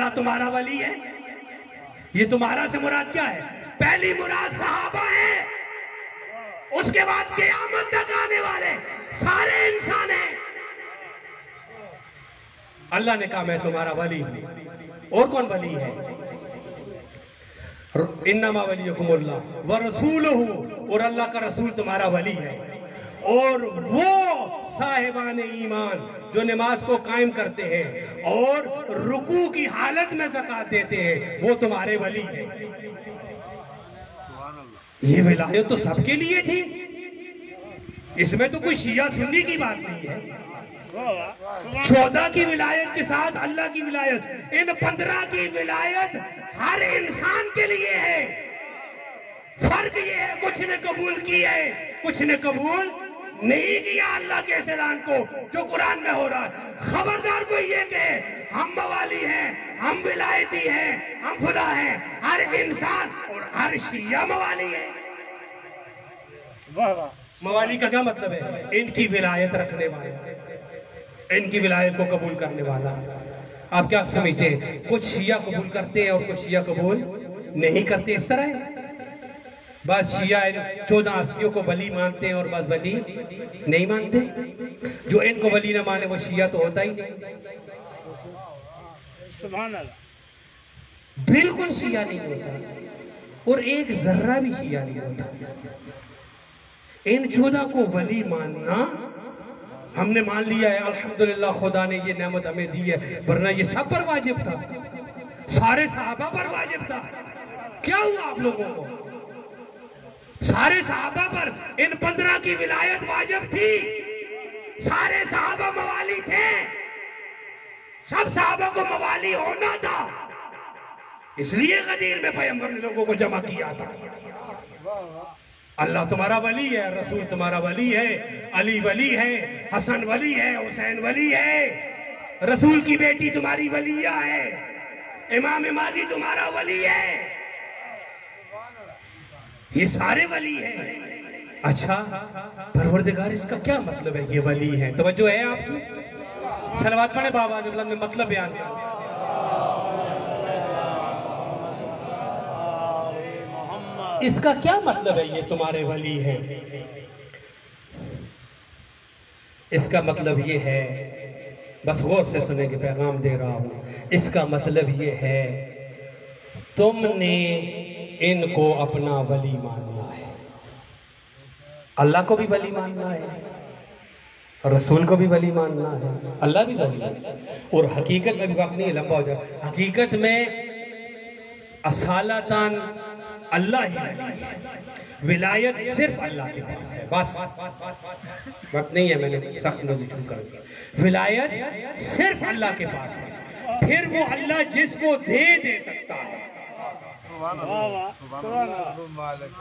अल्लाह तुम्हारा वली है? ये तुम्हारा से मुराद क्या है? पहली मुराद सहाबा है, उसके बाद क़यामत तक आने वाले सारे इंसान हैं। अल्लाह ने कहा मैं तुम्हारा वली हूं। और कौन वली है? इन्नमा वलियुकुमुल्लाह व रसूलुहु, और अल्लाह का रसूल तुम्हारा वली है। और वो साहिबान ईमान जो नमाज को कायम करते हैं और रुकू की हालत में ज़कात देते हैं, वो तुम्हारे वली है। ये विलायत तो सबके लिए थी, इसमें तो कोई शिया सुन्नी की बात नहीं है। 14 की विलायत के साथ अल्लाह की विलायत, इन 15 की विलायत हर इंसान के लिए है। फर्क ये है कुछ ने कबूल की है, कुछ ने कबूल नहीं किया अल्लाह के ऐलान को जो कुरान में हो रहा है। खबरदार कोई ये कहे हम मवाली हैं, हम विलायती हैं, हम खुदा हैं, हर इंसान और हर शिया मवाली है। मवाली का क्या मतलब है? इनकी विलायत रखने वाला, इनकी विलायत को कबूल करने वाला। आप क्या समझते हैं? कुछ शिया कबूल करते हैं और कुछ शिया कबूल नहीं करते, इस तरह है। बस शिया 14 हस्तियों को वली मानते हैं और बस वली नहीं मानते। जो इनको वली ना माने वो शिया तो होता ही नहीं। सुभान अल्लाह। बिल्कुल शिया नहीं होता और एक जर्रा भी शिया नहीं होता। इन 14 को वली मानना हमने मान लिया है, अल्हम्दुलिल्लाह खुदा ने ये नेमत हमें दी है, वरना ये सब पर वाजिब था, सारे सहाबा पर वाजिब था। क्या हुआ आप लोगों को? सारे सहाबा पर इन 15 की विलायत वाजिब थी। सारे सहाबा मवाली थे, सब सहाबा को मवाली होना था, इसलिए गदीर में पैगंबर ने लोगों को जमा किया था। अल्लाह तुम्हारा वली है, रसूल तुम्हारा वली है, अली वली है, हसन वली है, हुसैन वली है, रसूल की बेटी तुम्हारी वलिया है, इमाम मादी तुम्हारा वली है, ये सारे वली हैं। अच्छा, परवरदिगार इसका क्या मतलब है? ये वली है, तवज्जो है आपकी? सलवात पढ़े बाबा में मतलब बयान कर। इसका क्या मतलब है ये तुम्हारे वली हैं? इसका मतलब ये है, बस गौर से सुनेंगे, पैगाम दे रहा हूं। इसका मतलब ये है तुमने इनको अपना वली मानना है, अल्लाह को भी वली मानना है, रसूल को भी वली मानना है, अल्लाह भी वली है। और हकीकत में भी वक्त नहीं लंबा हो जाए, हकीकत में असालतन अल्लाह ही वली है, विलायत सिर्फ अल्लाह के पास है। बस वक्त नहीं है, मैंने सख्त नजर शुरू कर दिया। विलायत सिर्फ अल्लाह के पास है, फिर वो अल्लाह जिसको दे सकता है।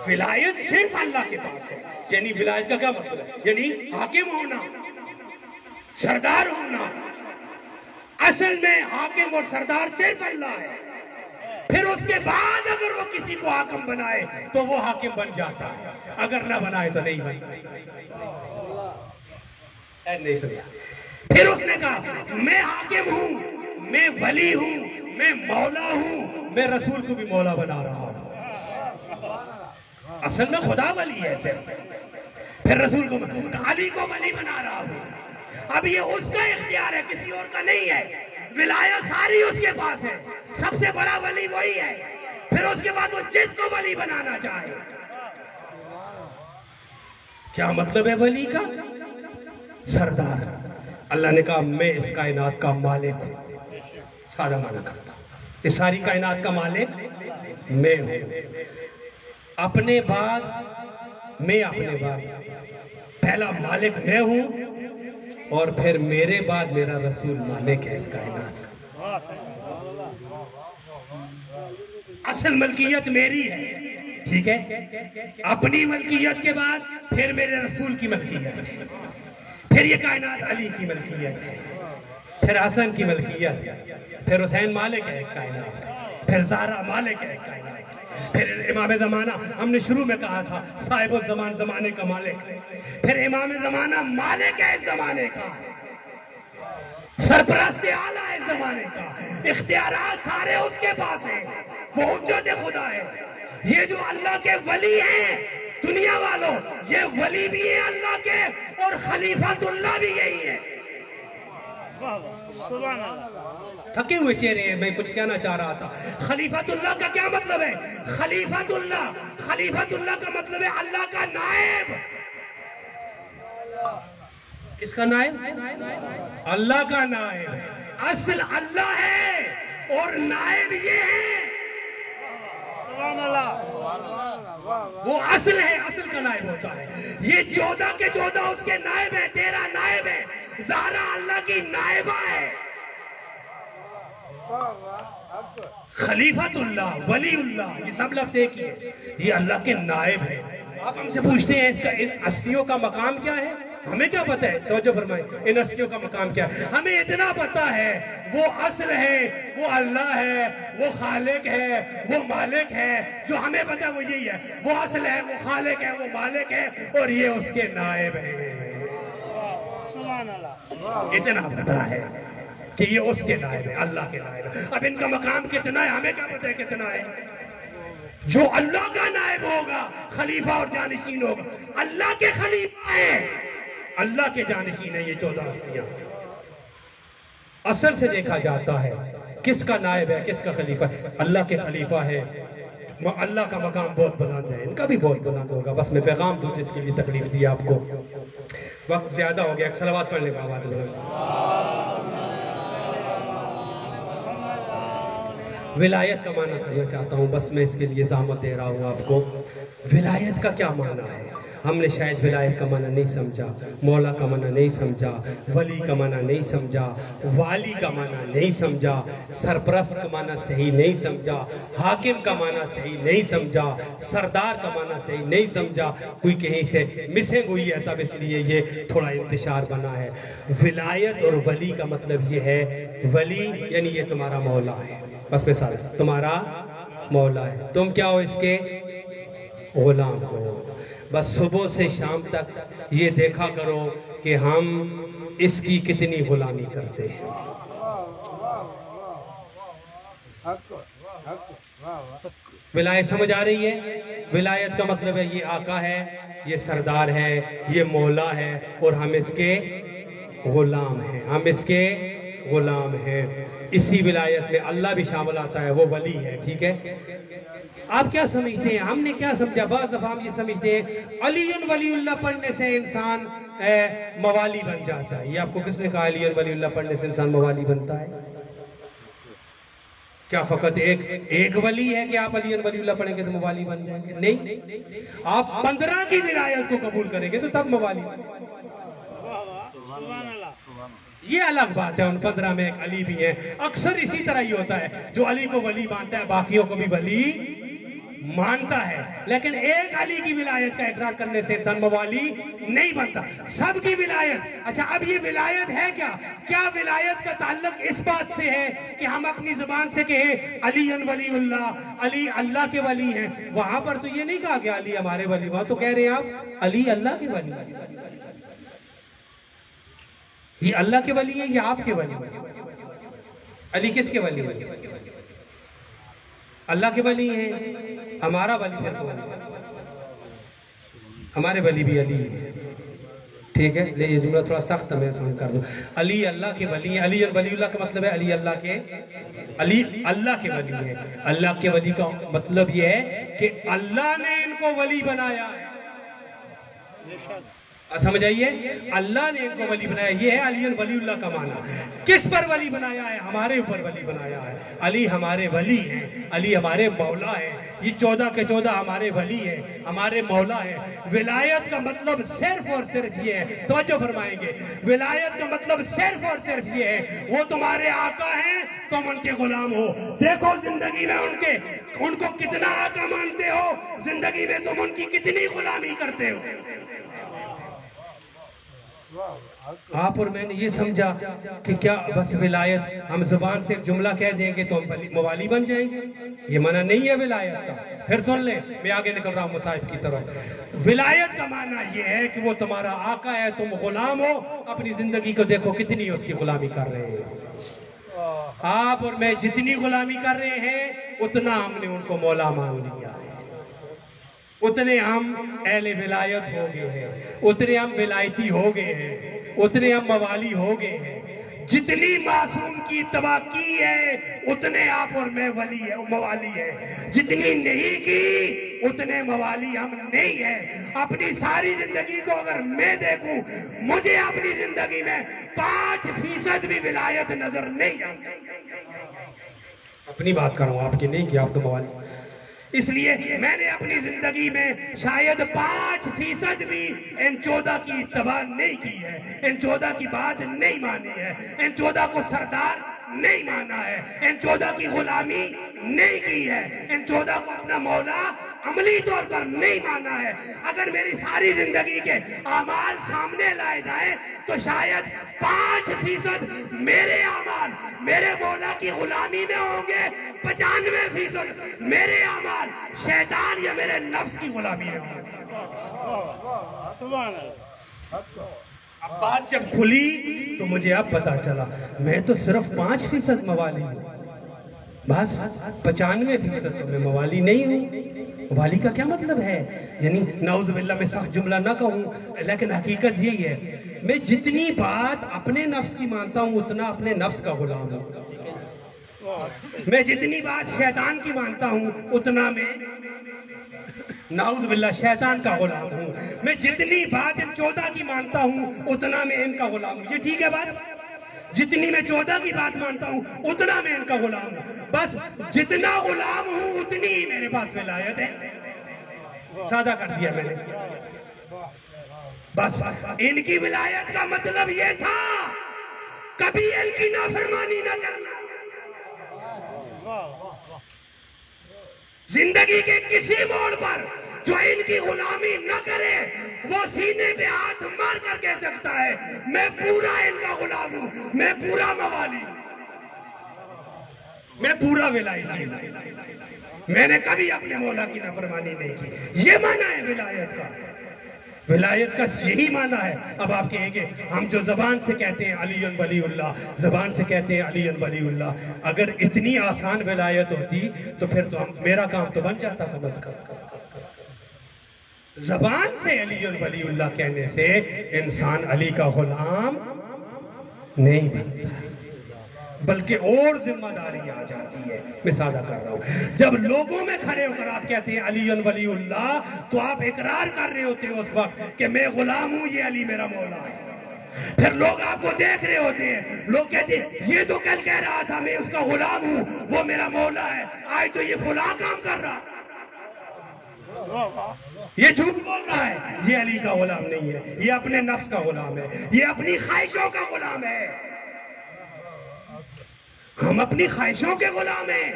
विलायत सिर्फ अल्लाह के पास है। यानी विलायत का क्या मतलब है? यानी हाकिम होना, सरदार होना। असल में हाकिम और सरदार सिर्फ अल्लाह है। फिर उसके बाद अगर वो किसी को हाकिम बनाए तो वो हाकिम बन जाता है, अगर ना बनाए तो नहीं बन। नहीं सुनिया, फिर उसने कहा मैं हाकिम हूं, मैं वली हूं, मैं मौला हूं, मैं रसूल को भी मौला बना रहा हूं। असल में खुदा वली है सिर्फ, फिर रसूल को, अली को वली बना रहा हूं। अब ये उसका इख्तियार है, किसी और का नहीं है। विलायत सारी उसके पास है, सबसे बड़ा वली वही है। फिर उसके बाद वो जिसको वली बनाना चाहे। क्या मतलब है वली का? सरदार। अल्लाह ने कहा मैं इस कायनात का मालिक हूं, सादा माना करता, इस सारी कायनात का मालिक मैं हूं। अपने बाद मैं, अपने बाद पहला मालिक मैं हूं और फिर मेरे बाद मेरा रसूल मालिक है इस कायनात का। असल मलकियत मेरी है, ठीक है? अपनी मलकियत के बाद फिर मेरे रसूल की मलकियत है, फिर ये कायनात अली की मलकियत है, फिर हसन की मलकियत है, फिर हुसैन मालिक है इस कायनात का, फिर ज़हरा मालिक है इस कायनात का, फिर इमाम ज़माना, हमने शुरू में कहा था साहिब ज़मान ज़माने का मालिक, फिर इमाम ज़माना मालिक है इस ज़माने का, सरपरस्त आला है जमाने का, इख्तियारात सारे उसके पास हैं, वो हुज्जत खुदा है। ये जो अल्लाह के वली हैं दुनिया वालों, ये वली भी है अल्लाह के और खलीफातुल्लाह भी यही है। थके हुए चेहरे हैं, मैं कुछ कहना चाह रहा था। खलीफातुल्लाह का क्या मतलब है? खलीफातुल्लाह का मतलब है अल्लाह का नायब। किसका नायब? अल्लाह का नायब। असल अल्लाह है और नायब ये है। वो असल है, असल का नायब होता है। ये 14 के 14 उसके नायब है, 13 नायब है। ज़हरा अल्लाह की नायबा है। खलीफातुल्लाह, वलीउल्लाह, ये सब लफ्ज़ एक ही है। ये अल्लाह के नायब है। आप हमसे पूछते हैं इसका इन हस्तियों का मकाम क्या है? हमें क्या पता है? तवज्जो फरमाएं, इन हस्तियों का मकाम क्या है? हमें इतना पता है वो असल है, वो अल्लाह है, वो खालिक है, वो मालिक है। जो हमें पता है वो यही है, वो असल है, वो खालिक है, वो मालिक है और ये उसके नायब है। इतना पता है कि ये उसके नायब है, अल्लाह के नायब है। अब इनका मकाम कितना है हमें क्या पता है कितना है? जो अल्लाह का नायब होगा खलीफा और जानिशीन होगा, अल्लाह के खलीफा है, अल्लाह के जानिशीन है ये 14 हस्तियां। असल से देखा जाता है किसका नायब है, किसका खलीफा है। अल्लाह के खलीफा है, अल्लाह का मकाम बहुत बुलंद है, इनका भी बहुत बुलंद होगा। बस मैं पैगाम दूं जिसके लिए तकलीफ दी आपको। वक्त ज्यादा हो गया, सलावत पढ़ने का आवाज विलायत का माना करना चाहता हूँ, बस मैं इसके लिए ज़हमत दे रहा हूँ आपको। विलायत का क्या माना है? हमने शायद विलायत का माना नहीं समझा, मौला का माना नहीं समझा, वली का माना नहीं समझा, वाली का माना नहीं समझा, सरपरस्त का माना सही नहीं समझा, हाकिम का माना सही नहीं समझा, सरदार का माना सही नहीं समझा। कोई कहीं से मिसिंग हुई है तब इसलिए ये थोड़ा इंतशार बना है। विलायत और वली का मतलब ये है, वली यानी ये तुम्हारा मौला है, बस मिसाल तुम्हारा मौला है, तुम क्या हो? इसके गुलाम हो। बस सुबह से शाम तक ये देखा करो कि हम इसकी कितनी गुलामी करते हैं। विलायत समझ आ रही है? विलायत का मतलब है ये आका है, ये सरदार है, ये मौला है और हम इसके गुलाम हैं, हम इसके गुलाम हैं। इसी विलायत में अल्लाह भी शामिल आता है, वो वली है। ठीक है, आप क्या समझते हैं? हमने क्या समझा? बाज़ दफ़ा हम ये समझते हैं अलीन वलीउल्लाह पढ़ने से इंसान मवाली बन जाता है। ये आपको किसने कहा अलीन वलीउल्लाह पढ़ने से इंसान मवाली बनता है? क्या फकत एक वली है कि आप अलीन वलीउल्लाह पढ़ेंगे तो मवाली बन जाएंगे? नहीं, आप 15 की विलायत को कबूल करेंगे तो तब मवाली। ये अलग बात है, उन 15 में एक अली भी है। अक्सर इसी तरह ही होता है, जो अली को वली मानता है बाकियों को भी वली मानता है, लेकिन एक अली की विलायत का इकरार करने से इंसान मवाली नहीं बनता, सबकी विलायत। अच्छा, अब ये विलायत है क्या? क्या विलायत का ताल्लुक इस बात से है कि हम अपनी जुबान से कहें अली वलीउल्लाह, अली अल्लाह के वली हैं? वहां पर तो ये नहीं कहा कि अली हमारे वली, वहां तो कह रहे हैं आप अली अल्लाह के वली। ये अल्लाह के वली है या आपके वली? अली किसके वली है? अल्लाह के वली है। हमारा वली फिर कौन है? हमारे वली भी अली है। ठीक है, ले ये जुमला थोड़ा सख्त मैं समझ कर दूं। अली अल्लाह के वली है। अली वलीउल्लाह का मतलब है अली अल्लाह के वली है। अल्लाह के वली का मतलब ये है कि अल्लाह ने इनको वली बनाया है। समझ आइए, अल्लाह ने इनको वली बनाया, ये है अली वलीउल्लाह का माना। किस पर वली बनाया है? हमारे ऊपर वली बनाया है। अली हमारे वली हैं, अली हमारे मौला है। ये 14 के 14 हमारे वली हैं, हमारे मौला है। विलायत का मतलब सिर्फ और सिर्फ ये है, तवज्जो फरमाएंगे, विलायत का मतलब सिर्फ और सिर्फ ये है, वो तुम्हारे आका हैं, तुम उनके गुलाम हो। देखो जिंदगी में उनको कितना आका मानते हो, जिंदगी में तुम उनकी कितनी गुलामी करते हो। आप और मैंने ये समझा कि क्या बस विलायत हम जुबान से एक जुमला कह देंगे तो हम मवाली बन जाएंगे? ये माना नहीं है विलायत का। फिर सुन ले, मैं आगे निकल रहा हूँ मुसाहिब की तरफ। विलायत का माना ये है कि वो तुम्हारा आका है, तुम गुलाम हो। अपनी जिंदगी को देखो कितनी उसकी गुलामी कर रहे हैं। आप और मैं जितनी गुलामी कर रहे हैं उतना हमने उनको मौला मान लिया है, उतने हम अहले विलायत हो गए हैं, उतने हम विलायती हो गए हैं, उतने हम मवाली हो गए हैं। जितनी मासूम की इत्तबा की है उतने आप और मैं वली है, मवाली है। जितनी नहीं की उतने मवाली हम नहीं है। अपनी सारी जिंदगी को अगर मैं देखूं, मुझे अपनी जिंदगी में 5% भी विलायत नजर नहीं आती। अपनी बात कर रहा हूं, आपकी नहीं कि आप तो मवाली। इसलिए मैंने अपनी जिंदगी में शायद 5% भी इन 14 की इत्तबा नहीं की है, इन 14 की बात नहीं मानी है, इन 14 को सरदार नहीं माना है, इन 14 की गुलामी नहीं की है, इन 14 को अपना मौला अमली तौर पर नहीं माना है। अगर मेरी सारी जिंदगी के आमाल सामने लाए जाए तो शायद 5% मेरे आमाल मेरे मौला की गुलामी में होंगे, 95% मेरे आमाल शैतान या मेरे नफ्स की गुलामी में होंगे। अब बात जब खुली तो मुझे अब पता चला मैं तो सिर्फ 5% मवाली हूँ, बस 95% तो मैं मवाली नहीं हूँ। मवाली का क्या मतलब है? यानी नाउज़ बिल्लाह में सख्त जुमला ना कहूँ, लेकिन हकीकत यही है, मैं जितनी बात अपने नफ्स की मानता हूँ उतना अपने नफ्स का गुलाम हूँ। मैं जितनी बात शैतान की मानता हूँ उतना मैं नाउज़ बिल्लाह शैतान का गुलाम हूँ। मैं जितनी बात इन 14 की मानता हूँ उतना मैं इनका गुलाम हूँ। ये ठीक है बात? जितनी मैं 14 की बात मानता हूँ उतना मैं इनका गुलाम हूँ। बस जितना गुलाम हूँ उतनी ही मेरे पास विलायत है। सादा कर दिया मैंने। बस इनकी विलायत का मतलब ये था कभी इनकी नाफरमानी ना करना। जिंदगी के किसी मोड़ पर जो इनकी गुलामी न करे वो सीने पे हाथ मार कर कह सकता है मैं पूरा इनका गुलाम हूं, मैं पूरा मवाली, मैं पूरा विलायती। मैंने कभी अपने मौला की नाफरमानी नहीं की। ये माना है विलायत का। विलायत का यही माना है। अब आप कहेंगे हम जो जबान से कहते हैं अली वलीउल्लाह, जबान से कहते हैं अली वलीउल्लाह, अगर इतनी आसान विलायत होती तो फिर तो मेरा काम तो बन जाता कम अज कम। जबान से अली वलीउल्लाह कहने से इंसान अली का गुलाम नहीं बनता, बल्कि और जिम्मेदारी आ जाती है। मैं सादा कर रहा हूं, जब लोगों में खड़े होकर आप कहते हैं अली वलीउल्लाह तो आप इकरार कर रहे होते हो उस वक्त कि मैं गुलाम हूं, ये अली मेरा मौला है। फिर लोग आपको देख रहे होते हैं, लोग कहते हैं ये तो कल कह रहा था मैं उसका गुलाम हूं, वो मेरा मौला है, आज तो ये फुला काम कर रहा, ये झूठ बोल रहा है। ये अली का गुलाम नहीं है, ये अपने नफ्स का गुलाम है, ये अपनी ख्वाहिशों का गुलाम है। हम अपनी ख्वाहिशों के गुलाम हैं,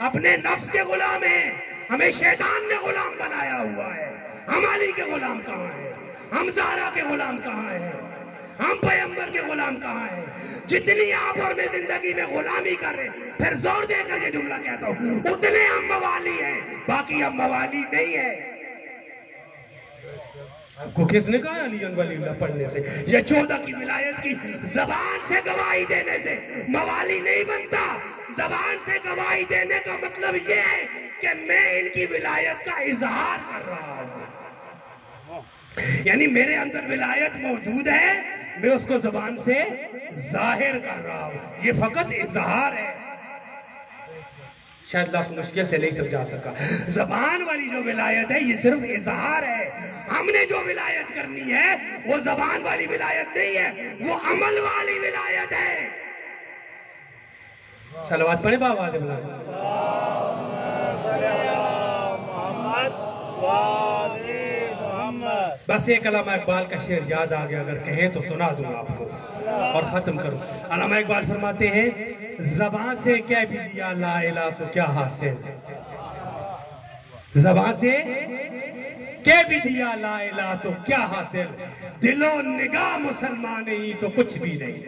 अपने नफ्स के गुलाम हैं। हमें शैतान ने गुलाम बनाया हुआ है। हम अली के गुलाम कहाँ हैं? हम ज़हरा के गुलाम कहाँ हैं? हम पैगंबर के गुलाम कहाँ हैं? जितनी आप और मैं जिंदगी में गुलामी कर रहे, फिर जोर देकर ये जुमला कहता हूँ, उतने हम मवाली हैं, बाकी हम मवाली नहीं है। आपको किसने कहा अली वलीउल्लाह पढ़ने से या 14 की विलायत की जबान से गवाही देने से मवाली नहीं बनता? जबान से गवाही देने का मतलब ये है कि मैं इनकी विलायत का इजहार कर रहा हूं, यानी मेरे अंदर विलायत मौजूद है, मैं उसको जबान से जाहिर कर रहा हूं। ये फकत इजहार है। शायद लफ्ज़ मुश्किल से नहीं समझा सका। जबान वाली जो विलायत है ये सिर्फ इजहार है। हमने जो विलायत करनी है वो जबान वाली विलायत नहीं है, वो अमल वाली विलायत है। सलवात पढ़े बाबा बस एक अल्लामा इकबाल का शेर याद आ गया, अगर कहें तो सुना दूं आपको और खत्म करूं। अल्लामा इकबाल फरमाते हैं ज़बान से कह भी दिया ला इलाहा तो क्या हासिल, ज़बान से कह भी दिया ला इलाहा तो क्या हासिल, दिलो निगाह मुसलमान ही तो कुछ भी नहीं।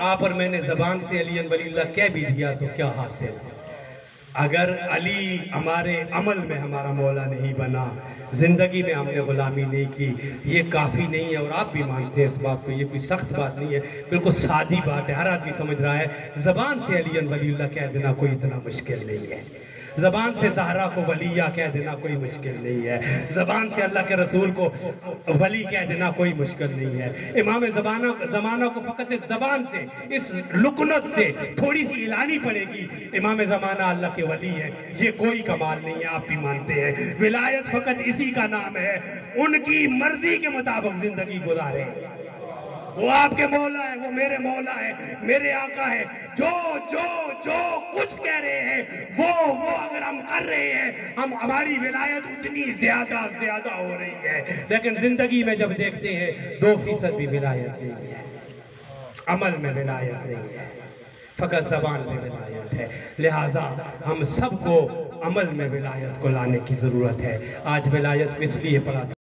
आप और मैंने जबान से अली वलीउल्लाह कह भी दिया तो क्या हासिल। अगर अली हमारे अमल में हमारा मौला नहीं बना, जिंदगी में हमने गुलामी नहीं की, ये काफ़ी नहीं है। और आप भी मानते हैं इस बात को, ये कोई सख्त बात नहीं है, बिल्कुल सादी बात है, हर आदमी समझ रहा है। ज़बान से अली वलीउल्लाह कह देना कोई इतना मुश्किल नहीं है, ज़बान से ज़हरा को वलिया कह देना कोई मुश्किल नहीं है, ज़बान से अल्लाह के रसूल को वली कह देना कोई मुश्किल नहीं है। इमाम ज़माना को फ़कत इस ज़बान से, इस लुकनत से थोड़ी सी हिलानी पड़ेगी, इमाम ज़माना अल्लाह के वली है, ये कोई कमाल नहीं है। आप भी मानते हैं विलायत फ़कत इसी का नाम है, उनकी मर्जी के मुताबिक जिंदगी गुजारे। वो आपके मौला है, वो मेरे मौला है, मेरे आका है। जो जो जो कुछ कह रहे हैं वो अगर हम कर रहे हैं, हमारी विलायत उतनी ज्यादा हो रही है। लेकिन जिंदगी में जब देखते हैं 2% भी विलायत नहीं है, अमल में विलायत नहीं है, फकत ज़बान में विलायत है। लिहाजा हम सबको अमल में विलायत को लाने की जरूरत है। आज विलायत को इसलिए पढ़ा